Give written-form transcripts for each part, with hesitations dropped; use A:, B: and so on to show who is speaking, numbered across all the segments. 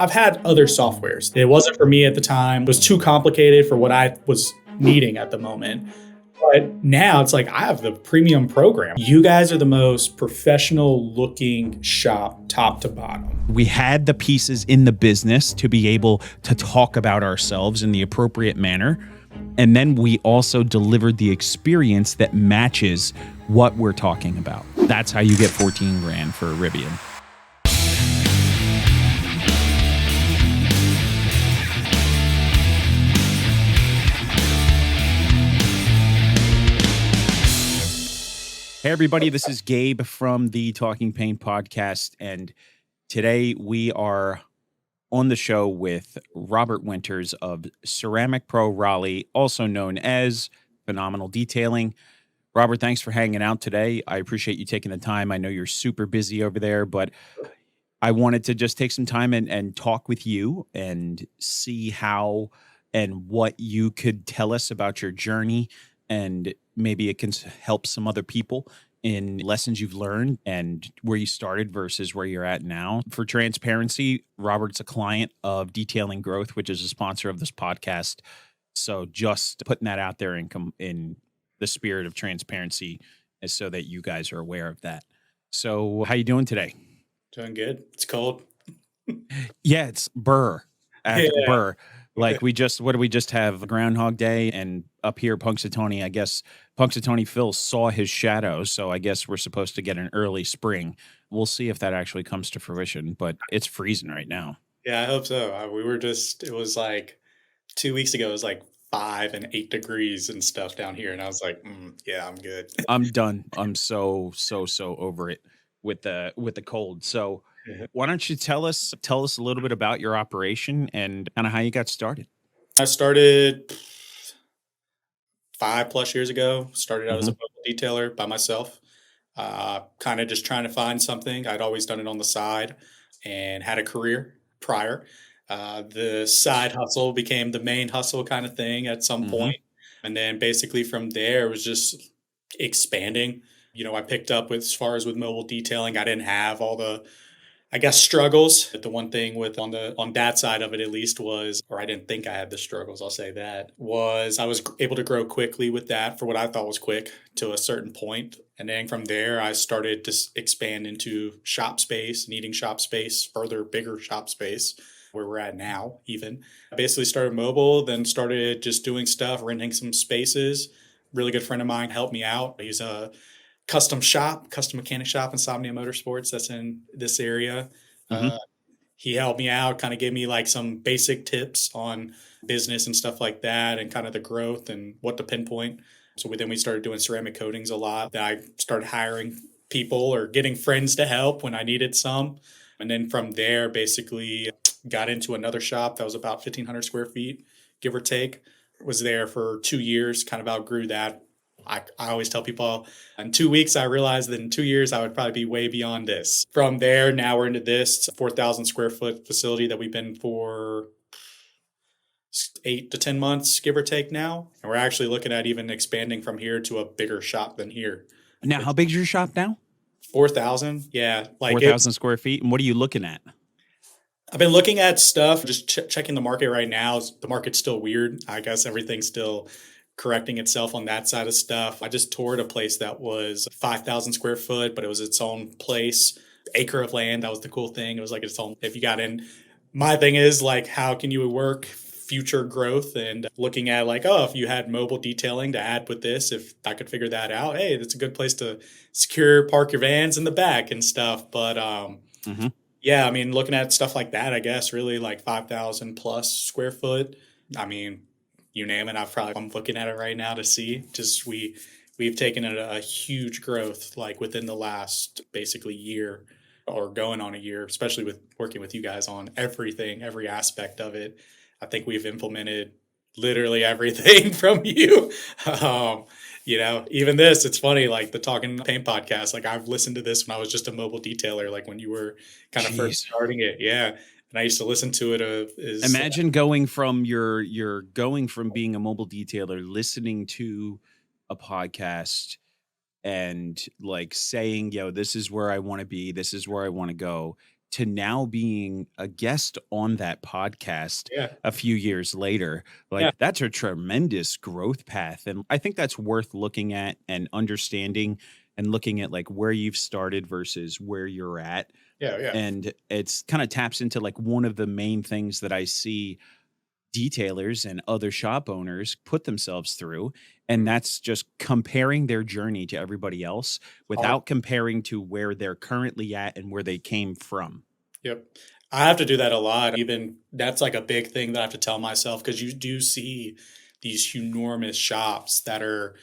A: I've had other softwares. It wasn't for me at the time. It was too complicated for what I was needing at the moment. But now it's like I have the premium program. You guys are the most professional looking shop top to bottom.
B: We had the pieces in the business to be able to talk about ourselves in the appropriate manner. And then we also delivered the experience that matches what we're talking about. That's how you get 14 grand for Rivian. Hey, everybody, this is Gabe from the Talking Paint podcast, and today we are on the show with Robert Winters of Ceramic Pro Raleigh, also known as Phenomenal Detailing. Robert, thanks for hanging out today. I appreciate you taking the time. I know you're super busy over there, but I wanted to just take some time and talk with you and see how and what you could tell us about your journey, and maybe it can help some other people in lessons you've learned and where you started versus where you're at now. For transparency, Robert's a client of Detailing Growth, which is a sponsor of this podcast. So just putting that out there in the spirit of transparency is so that you guys are aware of that. So how you doing today?
A: Doing good. It's cold.
B: Yeah, it's burr after
A: Yeah.
B: burr. Like what do we just have? Groundhog Day, and up here, Punxsutawney, I guess Punxsutawney Phil saw his shadow. So I guess we're supposed to get an early spring. We'll see if that actually comes to fruition, but it's freezing right now.
A: Yeah, I hope so. It was like 2 weeks ago, it was like 5 and 8 degrees and stuff down here. And I was like, yeah, I'm good.
B: I'm done. I'm so over it with the cold. So why don't you tell us a little bit about your operation and kind of how you got started?
A: I started 5+ years ago, started out as a mobile detailer by myself, kind of just trying to find something. I'd always done it on the side and had a career prior. The side hustle became the main hustle kind of thing at some point. And then basically from there, it was just expanding. I picked up with, as far as with mobile detailing, I didn't have all the, I guess, struggles. But the one thing with on that side of it at least was, or I didn't think I had the struggles, I'll say that, was I was able to grow quickly with that for what I thought was quick to a certain point. And then from there, I started to expand into shop space, needing shop space, further bigger shop space, where we're at now even. I basically started mobile, then started just doing stuff, renting some spaces. Really good friend of mine helped me out. He's a custom mechanic shop, Insomnia Motorsports, that's in this area. He helped me out, kind of gave me like some basic tips on business and stuff like that, and kind of the growth and what to pinpoint. So then we started doing ceramic coatings a lot. I started hiring people or getting friends to help when I needed some. And then from there, basically got into another shop that was about 1,500 square feet, give or take. Was there for 2 years, kind of outgrew that. I always tell people in 2 weeks, I realized that in 2 years, I would probably be way beyond this. From there, now we're into this 4,000 square foot facility that we've been for 8 to 10 months, give or take now. And we're actually looking at even expanding from here to a bigger shop than here.
B: Now, how big's your shop now?
A: 4,000. Yeah. Like
B: 4,000 square feet. And what are you looking at?
A: I've been looking at stuff, just checking the market right now. The market's still weird. I guess everything's still correcting itself on that side of stuff. I just toured a place that was 5,000 square foot, but it was its own place, acre of land. That was the cool thing. It was like its own, if you got in. My thing is like, how can you work future growth and looking at like, oh, if you had mobile detailing to add with this, if I could figure that out, hey, that's a good place to park your vans in the back and stuff. But yeah, I mean, looking at stuff like that, I guess really like 5,000 plus square foot. I mean, you name it. I'm looking at it right now to see. Just we've taken a huge growth like within the last basically year or going on a year, especially with working with you guys on everything, every aspect of it. I think we've implemented literally everything from you. Even this, it's funny, like the Talking Paint podcast, like I've listened to this when I was just a mobile detailer, like when you were kind of first starting it. Yeah. And I used to listen to it.
B: Imagine going from going from being a mobile detailer, listening to a podcast and like saying, yo, this is where I want to be. This is where I want to go. to now being a guest on that podcast
A: Yeah.
B: a few years later.
A: Yeah.
B: Like, that's a tremendous growth path. And I think that's worth looking at and understanding and looking at like where you've started versus where you're at.
A: Yeah. Yeah.
B: And it's kind of taps into like one of the main things that I see detailers and other shop owners put themselves through, and
A: Mhm.
B: that's just comparing their journey to everybody else
A: Hard.
B: without comparing to where they're currently at and where they came from.
A: Yep. I have to do that a lot. Even that's like a big thing that I have to tell myself because you do see these enormous shops that are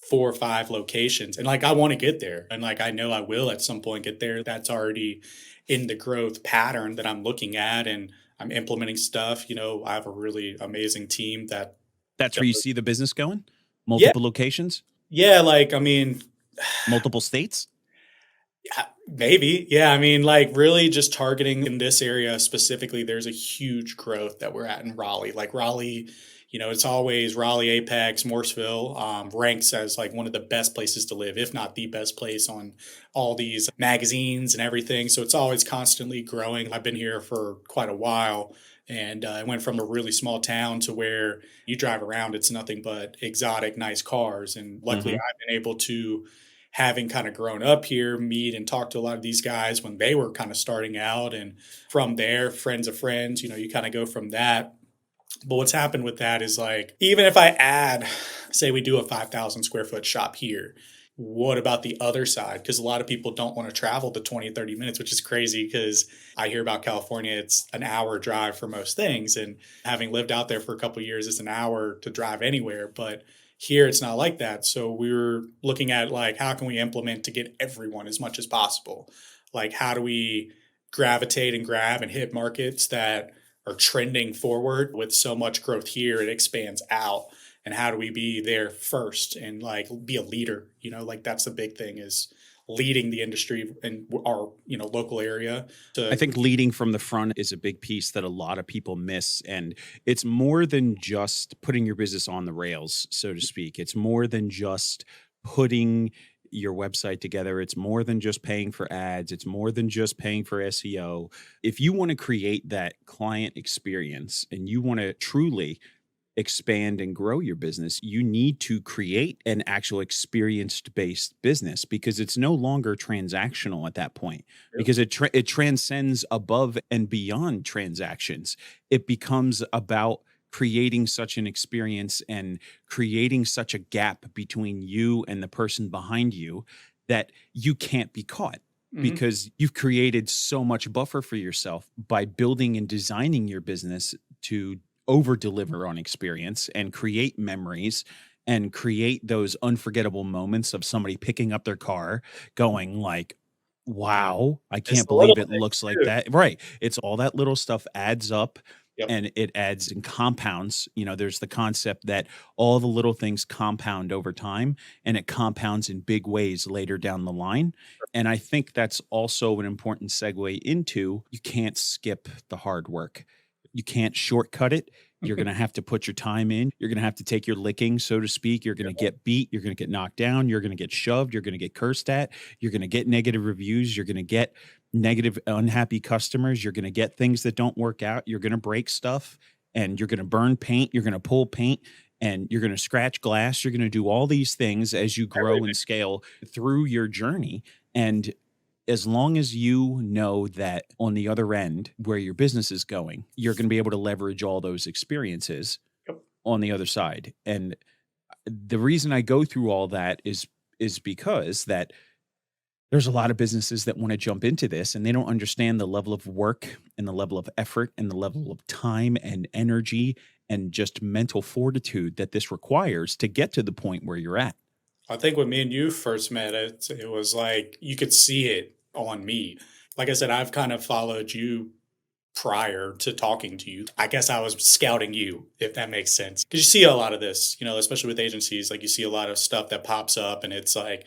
A: 4 or 5 locations. And like I want to get there. And like I know I will at some point get there. That's already in the growth pattern that I'm looking at and I'm implementing stuff. I have a really amazing team that
B: That's
A: does.
B: where you see the business going?
A: Yeah.
B: Multiple locations,
A: Yeah. Like, I mean,
B: multiple states?
A: yeah, maybe. Yeah. I mean, like really just targeting in this area specifically, there's a huge growth that we're at in Raleigh. Like Raleigh, it's always Raleigh, Apex, Morrisville, ranks as like one of the best places to live, if not the best place on all these magazines and everything. So it's always constantly growing. I've been here for quite a while. And I went from a really small town to where you drive around, it's nothing but exotic, nice cars. And luckily,
B: Mhm.
A: I've been able to having kind of grown up here, meet and talk to a lot of these guys when they were kind of starting out. And from there, friends of friends, you kind of go from that. But what's happened with that is like, even if I add, say we do a 5,000 square foot shop here, what about the other side? Because a lot of people don't want to travel the 20, 30 minutes, which is crazy because I hear about California, it's an hour drive for most things. And having lived out there for a couple of years, it's an hour to drive anywhere. But here it's not like that. So we were looking at like, how can we implement to get everyone as much as possible? Like, how do we gravitate and grab and hit markets that are trending forward with so much growth here, it expands out. And how do we be there first and like be a leader? Like that's the big thing is leading the industry in our, local area
B: I
A: to
B: think leading from the front is a big piece that a lot of people miss. And it's more than just putting your business on the rails, so to speak. It's more than just putting your website together. It's more than just paying for ads. It's more than just paying for SEO. If you want to create that client experience and you want to truly expand and grow your business, you need to create an actual experienced based business because it's no longer transactional at that point because it transcends above and beyond transactions. It becomes about creating such an experience and creating such a gap between you and the person behind you that you can't be caught
A: Mhm.
B: because you've created so much buffer for yourself by building and designing your business to over deliver on experience and create memories and create those unforgettable moments of somebody picking up their car going like, wow, I
A: It's
B: can't
A: the little
B: believe it
A: things
B: looks like
A: too.
B: that. Right. It's all that little stuff adds up
A: Yep.
B: and it adds and compounds. There's the concept that all the little things compound over time and it compounds in big ways later down the line. And I think that's also an important segue into you can't skip the hard work. You can't shortcut it. You're going to have to put your time in. You're going to have to take your licking, so to speak. You're going to get beat. You're going to get knocked down. You're going to get shoved. You're going to get cursed at. You're going to get negative reviews. You're going to get negative, unhappy customers. You're going to get things that don't work out. You're going to break stuff and you're going to burn paint. You're going to pull paint and you're going to scratch glass. You're going to do all these things as you grow
A: Everything.
B: and scale through your journey. And as long as you know that on the other end where your business is going, you're going to be able to leverage all those experiences
A: Yep.
B: on the other side. And the reason I go through all that is because that there's a lot of businesses that want to jump into this and they don't understand the level of work and the level of effort and the level of time and energy and just mental fortitude that this requires to get to the point where you're at.
A: I think when me and you first met, it was like you could see it on me. Like I said, I've kind of followed you prior to talking to you. I guess I was scouting you, if that makes sense. Because you see a lot of this, especially with agencies, like you see a lot of stuff that pops up and it's like,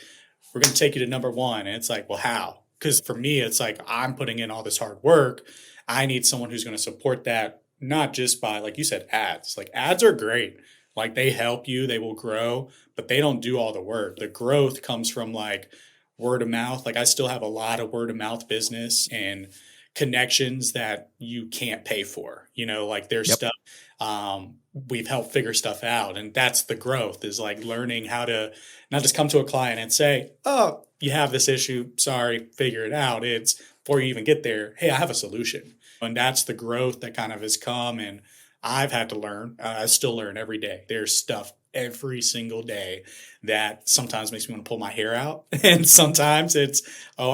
A: we're going to take you to number one. And it's like, well, how? Because for me, it's like, I'm putting in all this hard work. I need someone who's going to support that, not just by, like you said, ads. Like ads are great. Like they help you, they will grow, but they don't do all the work. The growth comes from like word of mouth. Like I still have a lot of word of mouth business and connections that you can't pay for. Like there's
B: Yep.
A: stuff we've helped figure stuff out, and that's the growth is like learning how to not just come to a client and say, "Oh, you have this issue. Sorry, figure it out." It's before you even get there, "Hey, I have a solution," and that's the growth that kind of has come. And I've had to learn. I still learn every day. There's stuff every single day that sometimes makes me want to pull my hair out, and sometimes it's I've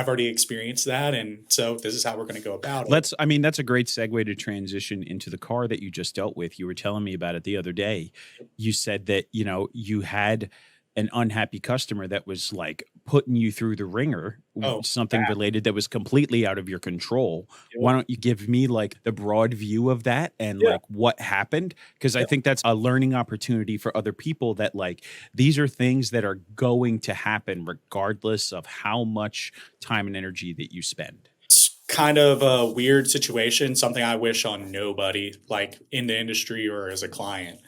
A: already experienced that, and so this is how we're going to go about it.
B: I mean, that's a great segue to transition into the car that you just dealt with. You were telling me about it the other day. You said that, you had an unhappy customer that was like putting you through the ringer,
A: Oh,
B: something
A: bad.
B: related that was completely out of your control.
A: Yep.
B: Why don't you give me like the broad view of that and
A: Yeah.
B: like what happened? Because I
A: Yep.
B: think that's a learning opportunity for other people that like these are things that are going to happen regardless of how much time and energy that you spend.
A: It's kind of a weird situation, something I wish on nobody, like in the industry or as a client.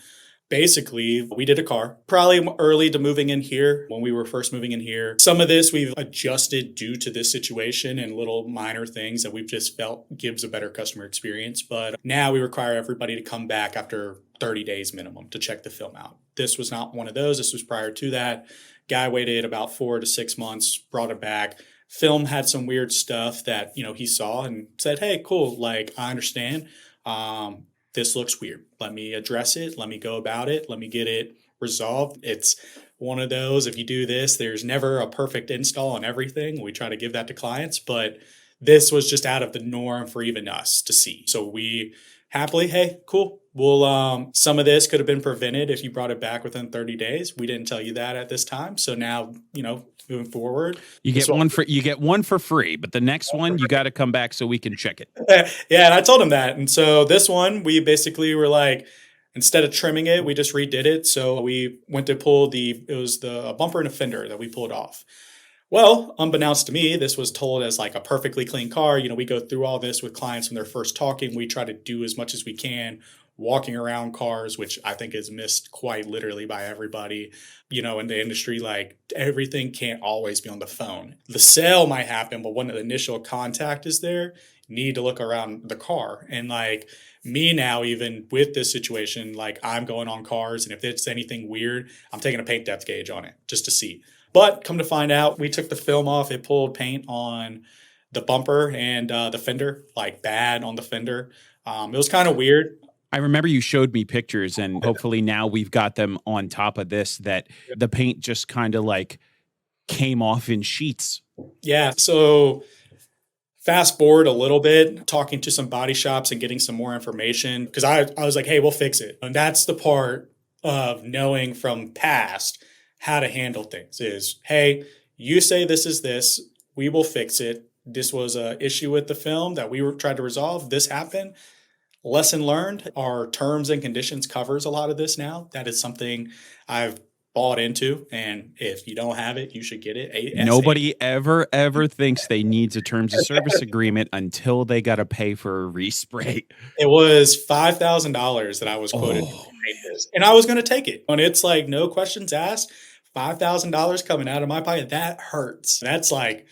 A: Basically, we did a car probably early to moving in here when we were first moving in here. Some of this we've adjusted due to this situation and little minor things that we've just felt gives a better customer experience. But now we require everybody to come back after 30 days minimum to check the film out. This was not one of those. This was prior to that. Guy waited about 4 to 6 months, brought it back. Film had some weird stuff that, he saw and said, "Hey, cool. Like, I understand. This looks weird. Let me address it. Let me go about it. Let me get it resolved." It's one of those, if you do this, there's never a perfect install on everything. We try to give that to clients, but this was just out of the norm for even us to see. So we happily, "Hey, cool. Well, some of this could have been prevented if you brought it back within 30 days. We didn't tell you that at this time. So now, moving forward,
B: You
A: this
B: get
A: will
B: one for free, but the next one you got to come back so we can check it.
A: Yeah, and I told him that. And so this one, we basically were like, instead of trimming it, we just redid it. So we went to pull it was the bumper and a fender that we pulled off. Well, unbeknownst to me, this was told as like a perfectly clean car. We go through all this with clients when they're first talking. We try to do as much as we can walking around cars, which I think is missed quite literally by everybody, in the industry. Like everything can't always be on the phone. The sale might happen, but when the initial contact is there, you need to look around the car. And like me now, even with this situation, like I'm going on cars, and if it's anything weird, I'm taking a paint depth gauge on it just to see. But come to find out, we took the film off. It pulled paint on the bumper and the fender, like bad on the fender. It was kind of weird.
B: I remember you showed me pictures, and hopefully now we've got them on top of this that the paint just kind of like came off in sheets.
A: Yeah. So fast forward a little bit, talking to some body shops and getting some more information because I was like, "Hey, we'll fix it." And that's the part of knowing from past how to handle things is, "Hey, you say this is this, we will fix it. This was a issue with the film that we were trying to resolve. This happened. Lesson learned. Our terms and conditions covers a lot of this now. That is something I've bought into. And if you don't have it, you should get it.
B: Nobody ever thinks they needs a terms of service agreement until they got to pay for a respray.
A: It was $5,000 that I was quoted to
B: Oh,
A: make this, and I was going to take it. And it's like no questions asked. $5,000 coming out of my pocket, that hurts. That's like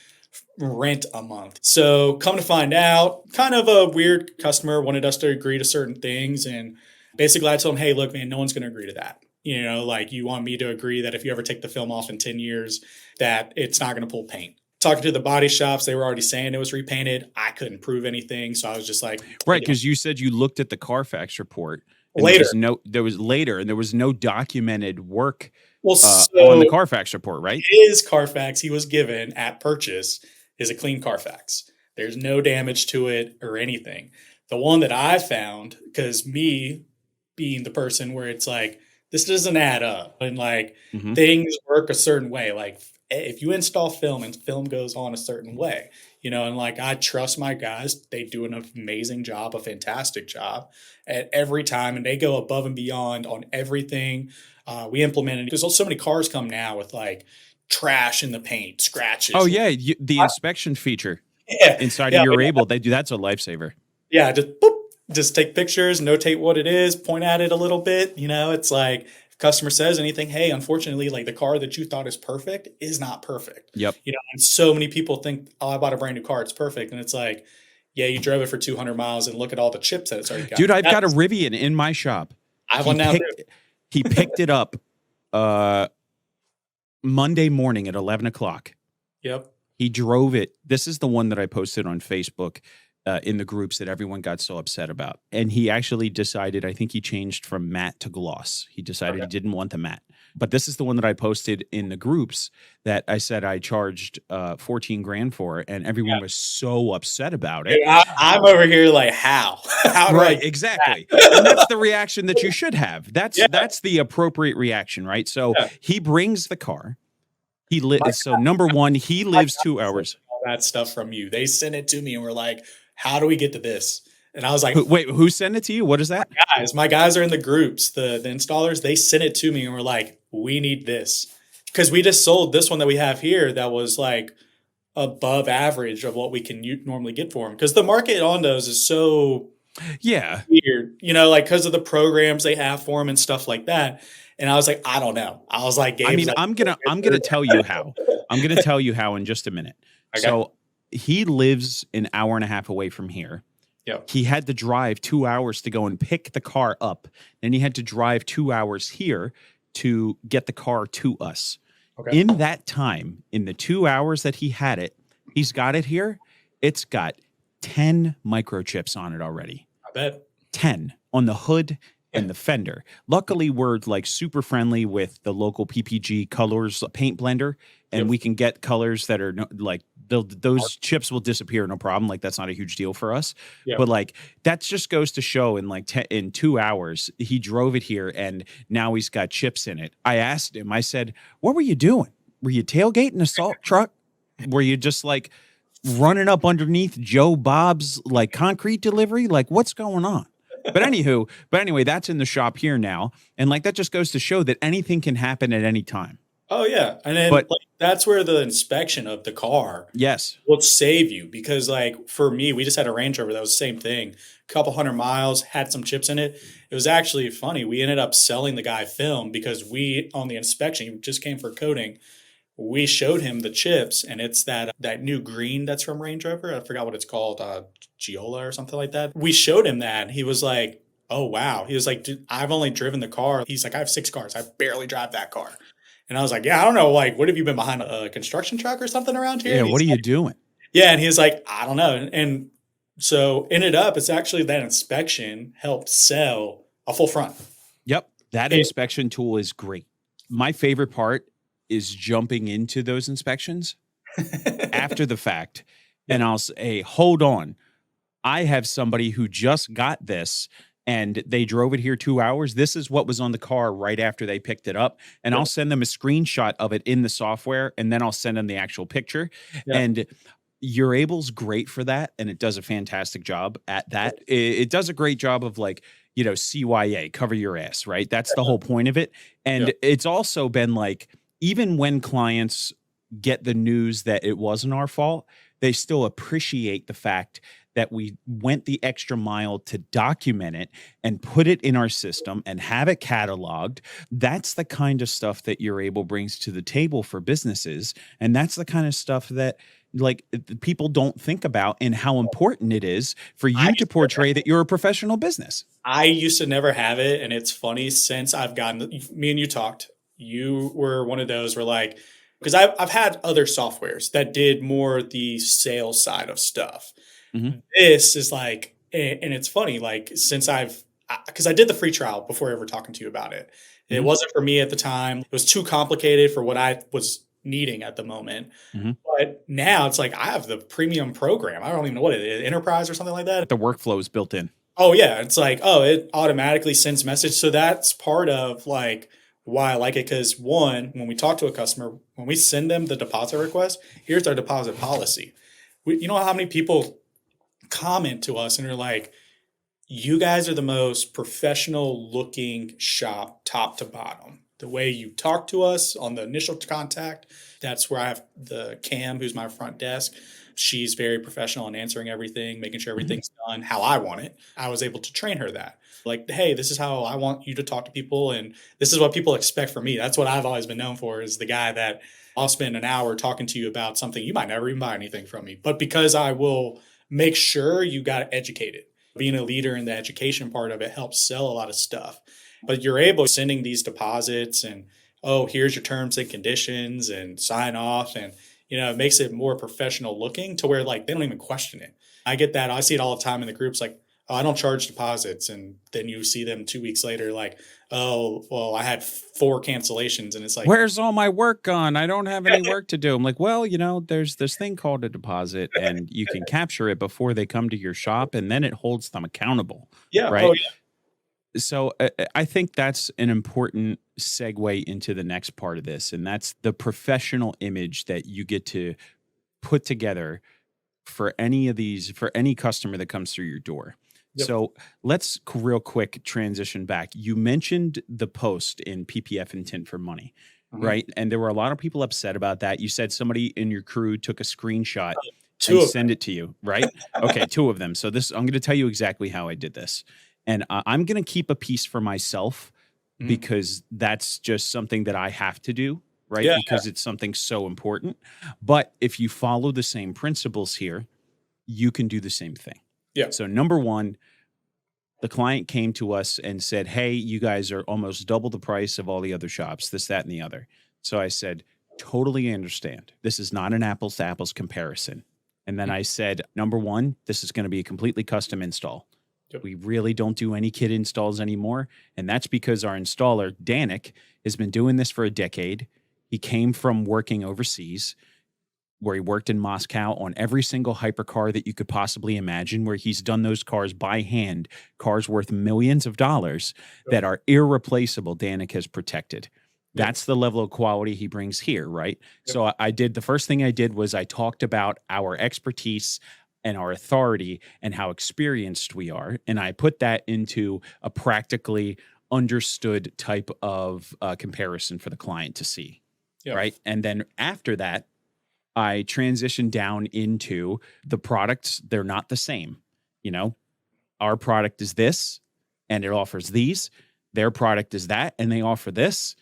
A: rent a month. So come to find out, kind of a weird customer wanted us to agree to certain things. And basically I told him, "Hey, look, man, no one's going to agree to that. Like you want me to agree that if you ever take the film off in 10 years, that it's not going to pull paint." Talking to the body shops, they were already saying it was repainted. I couldn't prove anything. So I was just like,
B: right, because you said you looked at the Carfax report and
A: later.
B: there was later and there was no documented work
A: Well,
B: on the
A: so
B: Carfax report, right?
A: his Carfax he was given at purchase is a clean Carfax. There's no damage to it or anything. The one that I found, because me being the person where it's like, this doesn't add up. And like
B: Hmm.
A: things work a certain way. Like if you install film and film goes on a certain way, and like I trust my guys. They do an amazing job, a fantastic job at every time. And they go above and beyond on everything. We implemented, because so many cars come now with like trash in the paint, scratches.
B: Oh yeah, the inspection feature
A: Yeah,
B: inside of
A: yeah,
B: Urable, they do. That's a lifesaver.
A: yeah. Just boop, just take pictures, notate what it is, point at it a little bit. It's like if customer says anything, "Hey, unfortunately, like the car that you thought is perfect is not perfect."
B: Yep.
A: And so many people think, "Oh, I bought a brand new car, it's perfect," and it's like, yeah, you drove it for 200 miles and look at all the chips that it's already got.
B: Dude, I've got a Rivian in my shop.
A: I have one now too.
B: He picked it up Monday morning at 11 o'clock.
A: Yep.
B: He drove it. This is the one that I posted on Facebook in the groups that everyone got so upset about. And he actually decided, I think he changed from matte to gloss. He decided he didn't want the matte. But this is the one that I posted in the groups that I said I charged 14 grand for, and everyone was so upset about it.
A: Dude, I'm over here like, how? How
B: right, exactly. And that's the reaction that you should have. That's the appropriate reaction, right? So he brings the car. So number one, he lives 2 hours.
A: All that stuff from you. They sent it to me and were like, how do we get to this? And I was like,
B: wait, who sent it to you? What is that?
A: My guys are in the groups, the installers. They sent it to me and were like, we need this. Because we just sold this one that we have here that was like above average of what we can normally get for them. Because the market on those is so weird, like because of the programs they have for them and stuff like that. And I was like, I don't know. I was like, Gabe's like,
B: I'm gonna tell you how. I'm gonna tell you how in just a minute. Okay. So he lives an hour and a half away from here.
A: Yep.
B: He had to drive 2 hours to go and pick the car up. Then he had to drive 2 hours here to get the car to us. Okay. In that time, in the 2 hours that he had it, he's got it here. It's got 10 microchips on it already.
A: I bet.
B: 10 on the hood and the fender. Luckily, we're like super friendly with the local PPG colors paint blender, and we can get colors that are like those chips will disappear, no problem. Like that's not a huge deal for us. But like that just goes to show in like in 2 hours, he drove it here and now he's got chips in it. I asked him, I said, what were you doing? Were you tailgating a salt truck? Were you just like running up underneath Joe Bob's like concrete delivery? Like what's going on? But anyway, that's in the shop here now. And like that just goes to show that anything can happen at any time.
A: Oh, yeah. And then that's where the inspection of the car will save you. Because like for me, we just had a Range Rover that was the same thing. A couple 100 miles, had some chips in it. It was actually funny. We ended up selling the guy film because on the inspection, he just came for coating. We showed him the chips, and it's that new green that's from Range Rover. I forgot what it's called, Giola or something like that. We showed him that, and he was like, oh, wow. He was like, dude, I've only driven the car. He's like, I have 6 cars. I barely drive that car. And I was like, yeah, I don't know. Like, what have you been behind a construction truck or something around here?
B: Yeah, what are you doing?
A: Yeah, and he was like, I don't know. And so ended up, it's actually that inspection helped sell a full front.
B: Yep, that inspection tool is great. My favorite part is jumping into those inspections after the fact. And I'll say, hold on. I have somebody who just got this and they drove it here 2 hours. This is what was on the car right after they picked it up. And I'll send them a screenshot of it in the software, and then I'll send them the actual picture. And Urable's great for that, and it does a fantastic job at that. It does a great job of like, CYA, cover your ass, right? That's the whole point of it. And it's also been like, even when clients get the news that it wasn't our fault, they still appreciate the fact that we went the extra mile to document it and put it in our system and have it cataloged. That's the kind of stuff that Urable brings to the table for businesses. And that's the kind of stuff that like people don't think about and how important it is for you to portray that you're a professional business.
A: I used to never have it. And it's funny, since I've gotten, me and you talked, you were one of those where like, because I've had other softwares that did more the sales side of stuff. Mm-hmm. This is like, and it's funny, like since because I did the free trial before ever talking to you about it. Mm-hmm. It wasn't for me at the time. It was too complicated for what I was needing at the moment. Mm-hmm. But now it's like I have the premium program. I don't even know what it is, Enterprise or something like that.
B: The workflow is built in.
A: Oh yeah. It's like, it automatically sends message. So that's part of like why I like it. Because one, when we talk to a customer, when we send them the deposit request, here's our deposit policy. You know how many people comment to us and are like, you guys are the most professional looking shop top to bottom. The way you talk to us on the initial contact, that's where I have the Cam, who's my front desk. She's very professional in answering everything, making sure everything's done how I want it. I was able to train her that. Like, hey, this is how I want you to talk to people, and this is what people expect from me. That's what I've always been known for, is the guy that I'll spend an hour talking to you about something. You might never even buy anything from me. But because I will make sure you got educated. Being a leader in the education part of it helps sell a lot of stuff. But you're able sending these deposits and, oh, here's your terms and conditions and sign off. And, it makes it more professional looking to where like they don't even question it. I get that. I see it all the time in the groups like, oh, I don't charge deposits. And then you see them 2 weeks later, like, oh, well, I had 4 cancellations. And it's like,
B: Where's all my work gone? I don't have any work to do. I'm like, well, there's this thing called a deposit, and you can capture it before they come to your shop, and then it holds them accountable,
A: yeah, oh,
B: right?
A: yeah,
B: So I think that's an important segue into the next part of this, and that's the professional image that you get to put together for any customer that comes through your door.
A: yep.
B: So let's real quick transition back. You mentioned the post in PPF Intent for Money,
A: Mhm.
B: right? And there were a lot of people upset about that. You said somebody in your crew took a screenshot
A: Two
B: and
A: of
B: send it to you, right? Okay, two of them. So I'm going to tell you exactly how I did this. And I'm going to keep a piece for myself
A: them.
B: because that's just something that I have to do, right?
A: Yeah,
B: Because it's something so important. But if you follow the same principles here, you can do the same thing.
A: yeah,
B: So number one, the client came to us and said, hey, you guys are almost double the price of all the other shops, this, that, and the other. So I said, totally understand. This is not an apples to apples comparison. And then I said, number one, this is going to be a completely custom install.
A: Yep.
B: We really don't do any kit installs anymore. And that's because our installer, Danik, has been doing this for a decade. He came from working overseas, where he worked in Moscow on every single hypercar that you could possibly imagine, where he's done those cars by hand, cars worth millions of dollars that are irreplaceable. Danik has protected. That's the level of quality he brings here, right?
A: Yep.
B: So the first thing I did was I talked about our expertise and our authority and how experienced we are. And I put that into a practically understood type of comparison for the client to see,
A: yeah.
B: right? And then after that, I transitioned down into the products. They're not the same. Our product is this and it offers these. Their product is that and they offer this.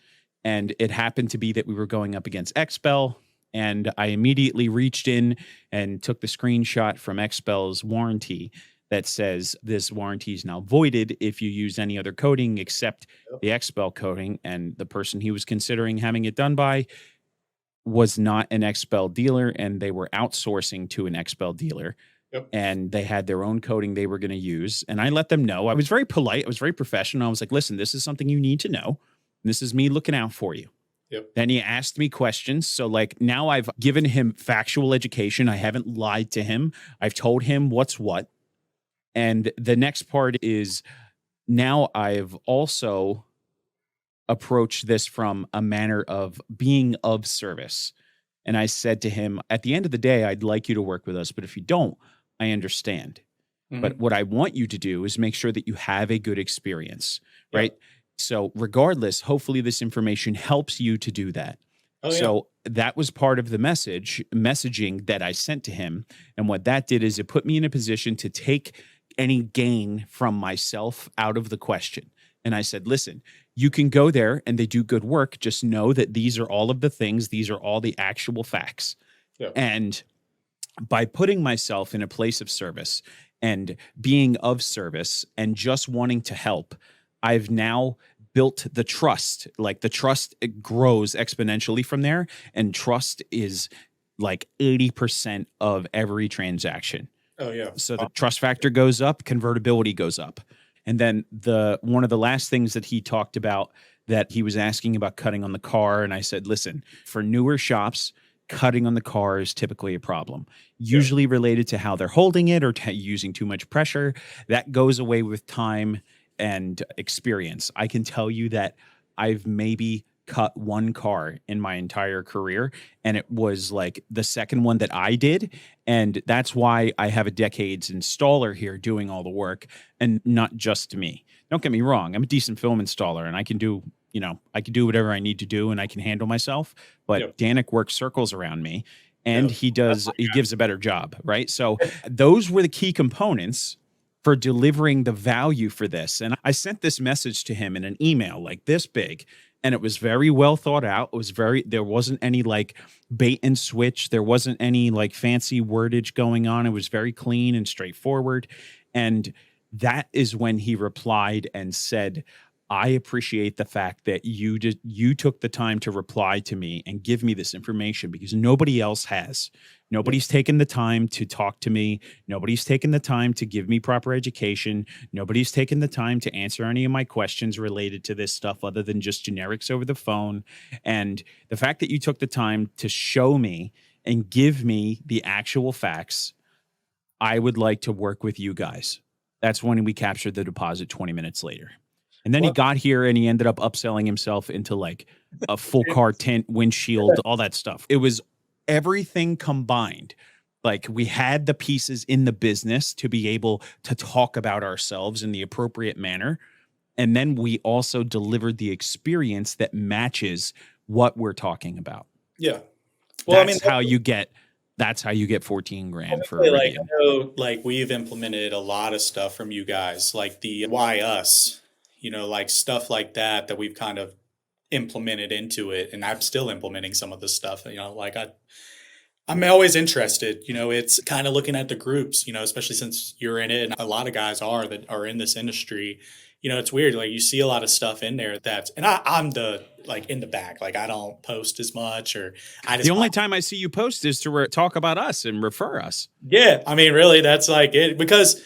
B: And it happened to be that we were going up against XPEL. And I immediately reached in and took the screenshot from XPEL's warranty that says this warranty is now voided if you use any other coating except the XPEL coating. And the person he was considering having it done by was not an XPEL dealer, and they were outsourcing to an XPEL dealer.
A: Yep.
B: And they had their own coating they were going to use. And I let them know. I was very polite. I was very professional. I was like, listen, this is something you need to know. This is me looking out for you.
A: Yep.
B: Then he asked me questions. So like now I've given him factual education. I haven't lied to him. I've told him what's what. And the next part is now I've also approached this from a manner of being of service. And I said to him, at the end of the day, I'd like you to work with us, but if you don't, I understand.
A: Mhm.
B: But what I want you to do is make sure that you have a good experience,
A: Yeah.
B: right? So regardless, hopefully this information helps you to do that.
A: Oh, yeah.
B: So that was part of the messaging that I sent to him. And what that did is it put me in a position to take any gain from myself out of the question. And I said, listen, you can go there and they do good work. Just know that these are all of the things. These are all the actual facts.
A: Yeah.
B: And by putting myself in a place of service and being of service and just wanting to help, I've now built the trust. Like the trust, it grows exponentially from there. And trust is like 80% of every transaction.
A: Oh, yeah.
B: So the trust factor goes up, convertibility goes up. And then one of the last things that he talked about, that he was asking about cutting on the car. And I said, listen, for newer shops, cutting on the car is typically a problem, usually related to how they're holding it or using too much pressure. That goes away with time and experience. I can tell you that I've maybe cut one car in my entire career, and it was like the second one that I did. And that's why I have a decades installer here doing all the work and not just me. Don't get me wrong. I'm a decent film installer and I can do whatever I need to do and I can handle myself. But Danik works circles around me and he gives a better job. Right. So those were the key components for delivering the value for this. And I sent this message to him in an email like this big. and it was very well thought out. It was there wasn't any like bait and switch. There wasn't any like fancy wordage going on. It was very clean and straightforward. And that is when he replied and said, I appreciate the fact that you took the time to reply to me and give me this information because nobody else has.
A: Yeah.
B: Nobody's taken the time to talk to me. Nobody's taken the time to give me proper education. Nobody's taken the time to answer any of my questions related to this stuff other than just generics over the phone. And the fact that you took the time to show me and give me the actual facts, I would like to work with you guys. That's when we captured the deposit 20 minutes later. And then he
A: Well,
B: got here and he ended up upselling himself into like a full car tint, windshield, all that stuff. It was everything combined. Like we had the pieces in the business to be able to talk about ourselves in the appropriate manner. And then we also delivered the experience that matches what we're talking about.
A: yeah. Well, I mean,
B: That's how you get 14 grand for a
A: honestly, like, I
B: Rivian.
A: know, like, we've implemented a lot of stuff from you guys, like the why us, like stuff like that we've kind of implemented into it. And I'm still implementing some of the stuff, like I'm always interested, it's kind of looking at the groups, especially since you're in it and a lot of guys are that are in this industry. It's weird. Like you see a lot of stuff in there and I'm the like in the back, like I don't post as much or I
B: The
A: just
B: only time I see you post is to talk about us and refer us.
A: yeah, I mean, really, that's like it because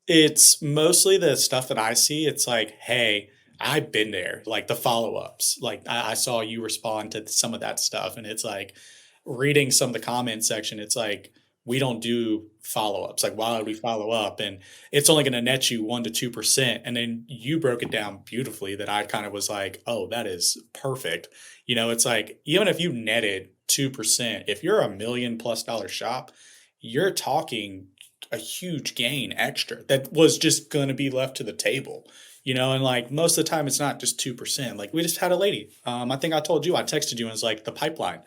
A: it's mostly the stuff that I see. It's like, hey, I've been there, like the follow ups. Like I saw you respond to some of that stuff, and it's like reading some of the comment section. It's like we don't do follow ups. Like why would we follow up? And it's only going to net you 1 to 2%. And then you broke it down beautifully. That I kind of was like, oh, that is perfect. It's like even if you netted 2%, if you're $1 million+ shop, you're talking a huge gain extra that was just going to be left to the table. And like most of the time, it's not just 2%. Like we just had a lady. I think I told you, I texted you and was like the pipeline,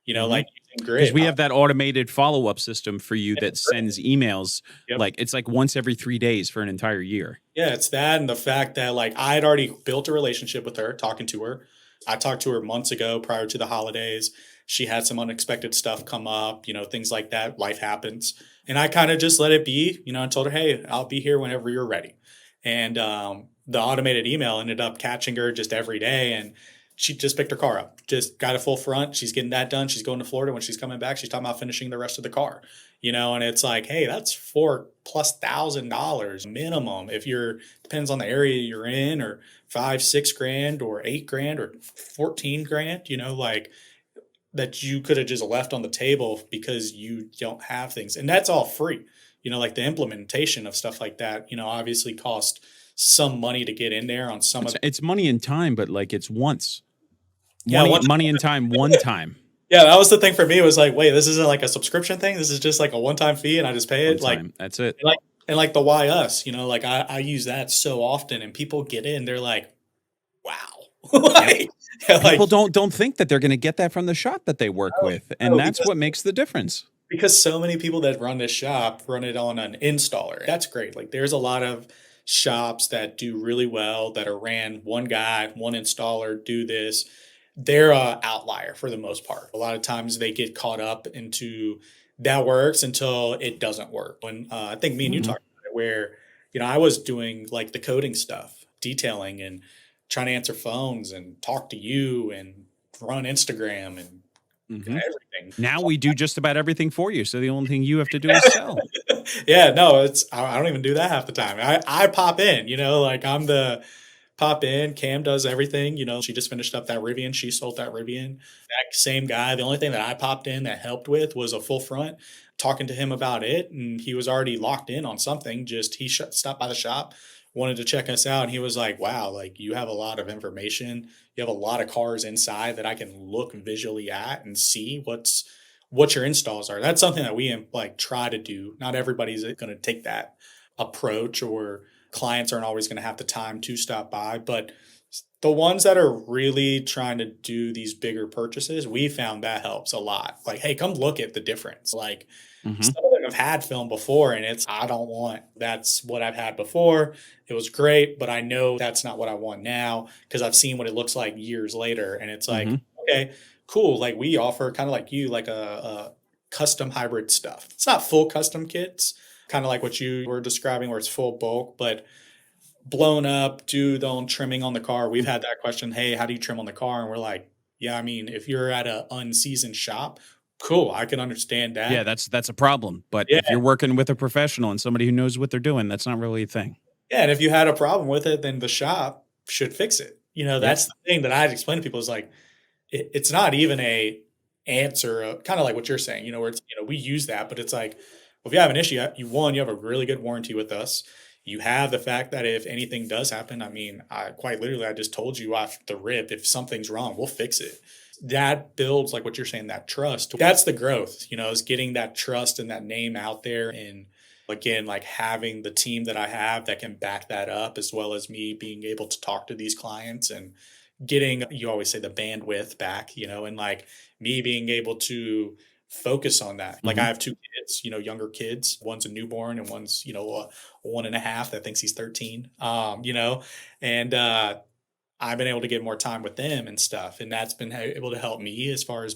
B: Mhm.
A: like using
B: Because
A: grid.
B: we have that automated follow-up system for you that sends emails.
A: Yep.
B: Like it's like once every 3 days for an entire year.
A: Yeah, it's that and the fact that like I had already built a relationship with her, talking to her. I talked to her months ago prior to the holidays. She had some unexpected stuff come up, things like that. Life happens. And I kind of just let it be, and told her, hey, I'll be here whenever you're ready. And the automated email ended up catching her just every day. And she just picked her car up, just got a full front. She's getting that done. She's going to Florida. When she's coming back, she's talking about finishing the rest of the car, and it's like, hey, that's $4,000+ minimum. If you're, depends on the area you're in, or 5, 6 grand, or 8 grand, or 14 grand, like that you could have just left on the table because you don't have things. And that's all free. Like the implementation of stuff like that, obviously cost some money to get in there on some of.
B: It's money and time, but like it's once.
A: Yeah,
B: Money and time one time.
A: yeah, that was the thing for me. It was like, wait, this isn't like a subscription thing. This is just like a one-time fee, and I just pay
B: One
A: it. Like,
B: time. That's it.
A: and like, and like the why us, like I use that so often, and people get in, they're like, wow,
B: Yep.
A: like, yeah, like
B: People don't think that they're going to get that from the shop that they work with, and
A: no,
B: that's what makes the difference.
A: because so many people that run this shop run it on an installer. That's great. Like there's a lot of shops that do really well that are ran one guy, one installer, do this. They're a outlier for the most part. A lot of times they get caught up into that works until it doesn't work. When I think me and you
B: Mhm.
A: talked about it, where I was doing like the coding stuff, detailing, and trying to answer phones and talk to you and run Instagram and
B: Mhm.
A: everything.
B: Now we do just about everything for you, so the only thing you have to do is sell.
A: Yeah, no, I don't even do that half the time. I pop in, like I'm the pop in. Cam does everything. She just finished up that Rivian. She sold that Rivian. That same guy. The only thing that I popped in that helped with was a full front. Talking to him about it, and he was already locked in on something. Just he stopped by the shop, wanted to check us out, and he was like, "Wow, like you have a lot of information. You have a lot of cars inside that I can look visually at and see what your installs are." That's something that we like try to do. Not everybody's going to take that approach, or clients aren't always going to have the time to stop by, but the ones that are really trying to do these bigger purchases, we found that helps a lot. Like, hey, come look at the difference. Like
B: Mhm.
A: some of them I've had film before and I don't want that's what I've had before. It was great, but I know that's not what I want now because I've seen what it looks like years later. And it's like,
B: Mhm.
A: okay, cool. Like we offer kind of like you, like a custom hybrid stuff. It's not full custom kits, kind of like what you were describing where it's full bulk, but blown up, do the own trimming on the car. We've had that question, hey, how do you trim on the car? And we're like, yeah, I mean, if you're at a unseasoned shop, cool, I can understand
B: Yeah,
A: that.
B: that's a problem, but
A: Yeah,
B: if you're working with a professional and somebody who knows what they're doing, that's not really a thing.
A: yeah, and if you had a problem with it, then the shop should fix it.
B: Yep.
A: That's the thing that I explain to people is like, it's not even a answer, kind of like what you're saying, where it's, we use that, but it's like, well, if you have an issue, you have a really good warranty with us. You have the fact that if anything does happen, I mean, I quite literally, I just told you off the rip, if something's wrong, we'll fix it. That builds like what you're saying, that trust. That's the growth, is getting that trust and that name out there. And again, like having the team that I have that can back that up, as well as me being able to talk to these clients and getting, you always say the bandwidth back, and like me being able to focus on that. Like I
B: Mhm.
A: have two kids, younger kids. One's a newborn and one's, a 1.5 that thinks he's 13. And I've been able to get more time with them and stuff. And that's been able to help me as far as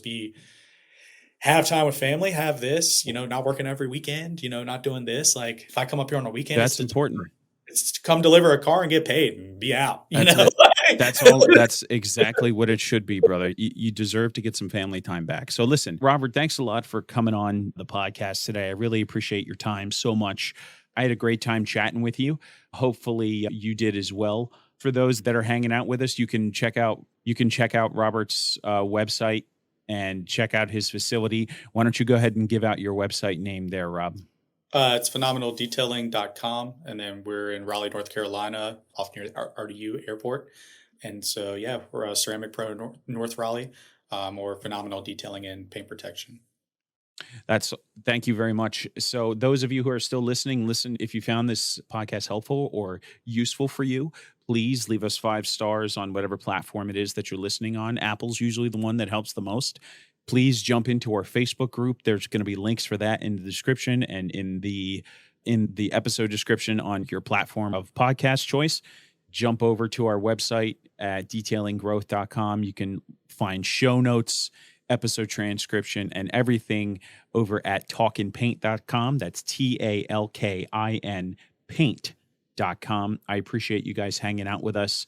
A: have time with family, have this, not working every weekend, not doing this. Like if I come up here on a weekend,
B: That's important.
A: it's to come deliver a car and get paid and be out,
B: That's it.
A: Like,
B: That's all. That's exactly what it should be, brother. You deserve to get some family time back. So, listen, Robert, thanks a lot for coming on the podcast today. I really appreciate your time so much. I had a great time chatting with you. Hopefully, you did as well. For those that are hanging out with us, you can check out Robert's website and check out his facility. Why don't you go ahead and give out your website name there, Rob?
A: It's phenomenaldetailing.com. And then we're in Raleigh, North Carolina, off near RDU Airport. And so, yeah, we're Ceramic Pro North Raleigh, or Phenomenal Detailing and Paint Protection.
B: That's Thank you very much. So those of you who are still listening, listen, if you found this podcast helpful or useful for you, please leave us 5 stars on whatever platform it is that you're listening on. Apple's usually the one that helps the most. Please jump into our Facebook group. There's going to be links for that in the description and in the episode description on your platform of podcast choice. Jump over to our website at detailinggrowth.com. You can find show notes, episode transcription, and everything over at talkinpaint.com. That's TALKIN paint.com. I appreciate you guys hanging out with us.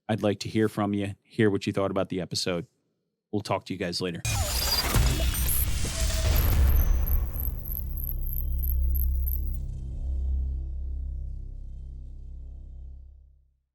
B: I'd like to hear from you, hear what you thought about the episode. We'll talk to you guys later.